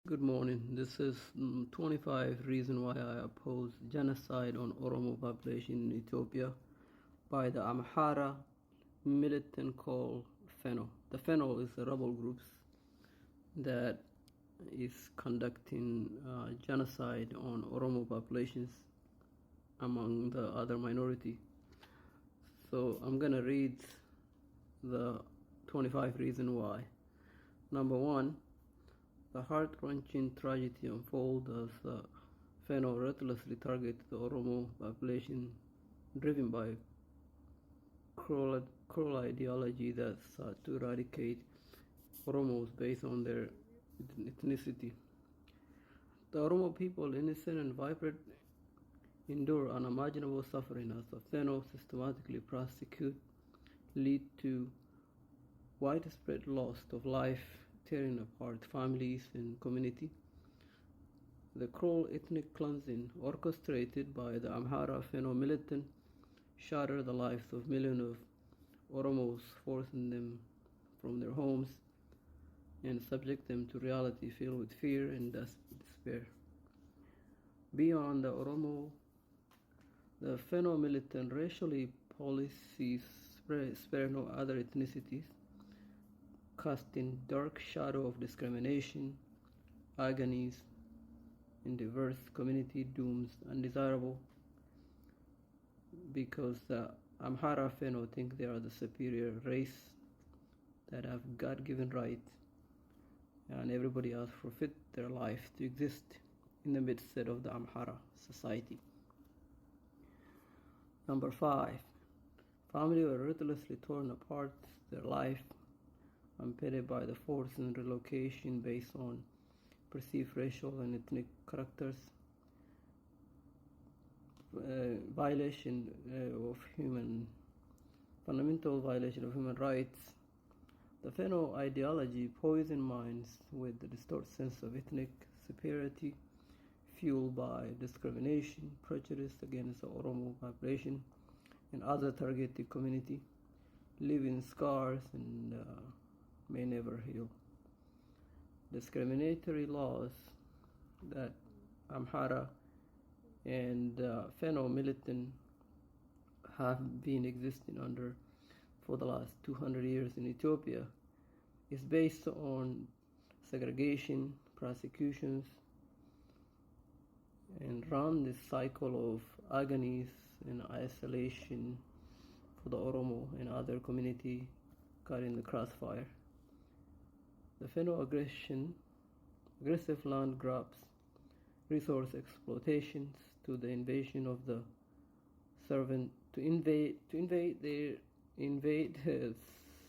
Good morning. This is 25 reasons why I oppose genocide on Oromo population in Ethiopia by the Amhara militant called Fano. The Fano is a rebel group that is conducting genocide on Oromo populations among the other minority. So I'm gonna read the 25 reasons why. Number one, the heart-wrenching tragedy unfolds as the Fano ruthlessly targets the Oromo population, driven by cruel ideology that sought to eradicate Oromos based on their ethnicity. The Oromo people, innocent and vibrant, endure unimaginable suffering as the Fano systematically prosecute, lead to widespread loss of life, tearing apart families and community. The cruel ethnic cleansing orchestrated by the Amhara Fano Militants shatter the lives of millions of Oromos, forcing them from their homes and subject them to reality filled with fear and despair. Beyond the Oromo, the Fano Militant racially policies spare no other ethnicities, casting dark shadow of discrimination, agonies, in diverse community dooms undesirable because the Amhara Fano think they are the superior race that have God-given rights and everybody else forfeit their life to exist in the midst of the Amhara society. Number 5. Family were ruthlessly torn apart their life, impeded by the forced relocation based on perceived racial and ethnic characters, fundamental violation of human rights. The Fano ideology poisoned minds with the distorted sense of ethnic superiority, fueled by discrimination, prejudice against the Oromo population and other targeted community, leaving scars and may never heal. Discriminatory laws that Amhara and Fano militant have been existing under for the last 200 years in Ethiopia is based on segregation, prosecutions, and run this cycle of agonies and isolation for the Oromo and other community caught in the crossfire. The Fano aggressive land grabs, resource exploitations to the invasion of the servant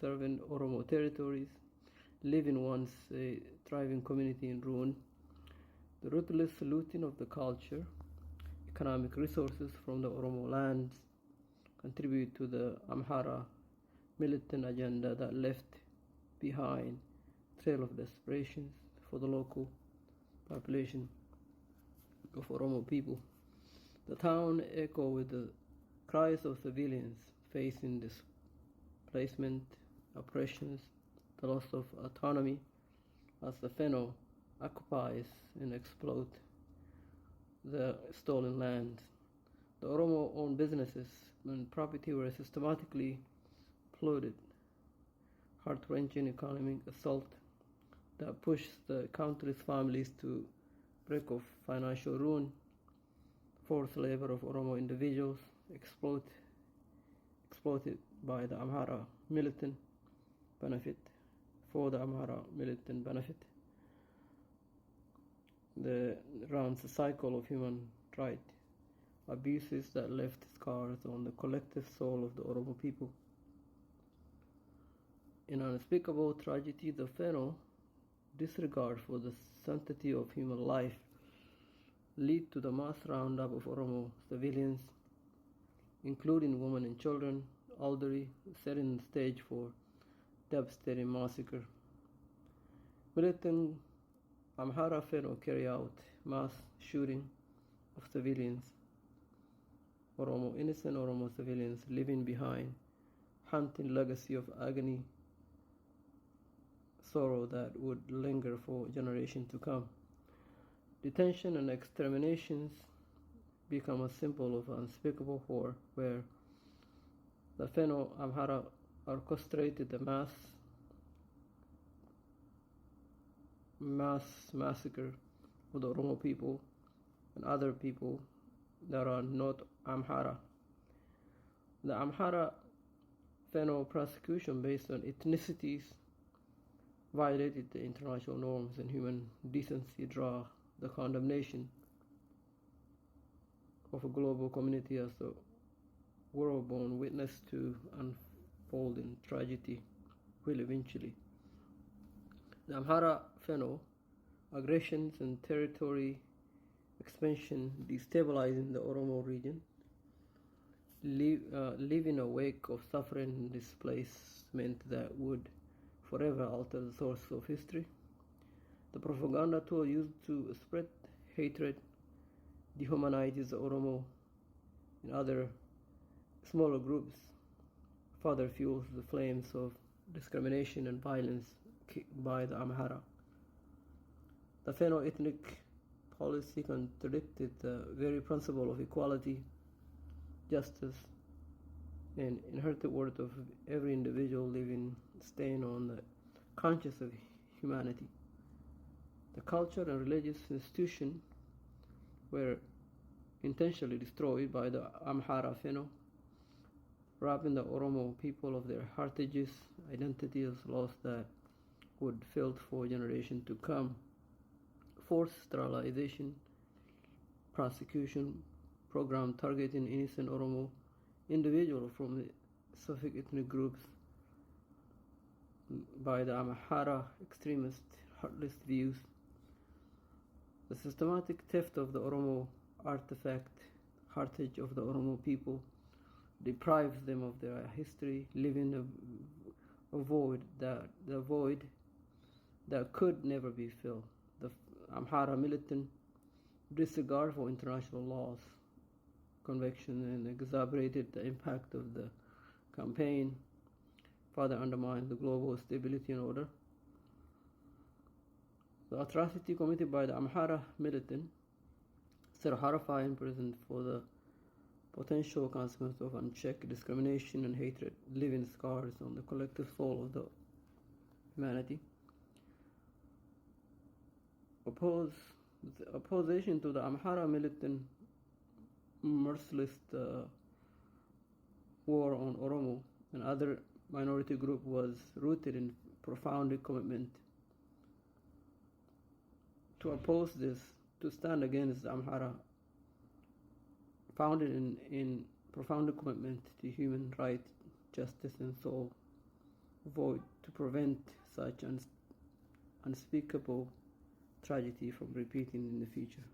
servant Oromo territories, leaving once a thriving community in ruin. The ruthless looting of the culture, economic resources from the Oromo lands contribute to the Amhara militant agenda that left behind trail of desperation for the local population of Oromo people. The town echo with the cries of civilians facing displacement, oppressions, the loss of autonomy as the Fano occupies and exploit the stolen land. The Oromo-owned businesses and property were systematically polluted. Heart-wrenching economic assault that pushed the country's families to brink of financial ruin, forced labor of Oromo individuals exploited by the Amhara militant benefit, for the Amhara militant benefit. Runs a cycle of human rights abuses that left scars on the collective soul of the Oromo people. In unspeakable tragedy, the Fano disregard for the sanctity of human life lead to the mass roundup of Oromo civilians, including women and children, elderly, setting the stage for devastating massacre. Militant Amhara Fano carry out mass shooting of civilians, innocent Oromo civilians, leaving behind haunting legacy of agony, sorrow that would linger for generations to come. Detention and exterminations become a symbol of unspeakable horror, where the Fano Amhara orchestrated the mass massacre of the Oromo people and other people that are not Amhara. The Amhara Fano prosecution based on ethnicities violated the international norms and human decency, draw the condemnation of a global community as the world-born witness to unfolding tragedy will eventually. The Amhara Fano aggressions and territory expansion destabilizing the Oromo region, leaving a wake of suffering and displacement that would forever alter the source of history. The propaganda tool used to spread hatred dehumanizes the Oromo and other smaller groups, further fuels the flames of discrimination and violence by the Amhara. The Fano ethnic policy contradicted the very principle of equality, justice, and inherent worth of every individual living, staying on the conscience of humanity. The culture and religious institutions were intentionally destroyed by the Amhara Fano, robbing the Oromo people of their heritages, identities lost that would felt for generations to come. Forced sterilization, prosecution program targeting innocent Oromo individuals from the specific ethnic groups by the Amhara extremist, heartless views. The systematic theft of the Oromo artifact, heritage of the Oromo people, deprives them of their history, leaving a void that could never be filled. The Amhara militant disregard for international laws, conviction, and exacerbated the impact of the campaign, further undermined the global stability and order. The atrocity committed by the Amhara militant set a horrifying precedent for the potential consequences of unchecked discrimination and hatred, leaving scars on the collective soul of the humanity. Opposition to the Amhara militant merciless war on Oromo and other minority group was rooted in profound commitment to oppose this, to stand against the Amhara, founded in profound commitment to human rights, justice, and soul void to prevent such unspeakable tragedy from repeating in the future.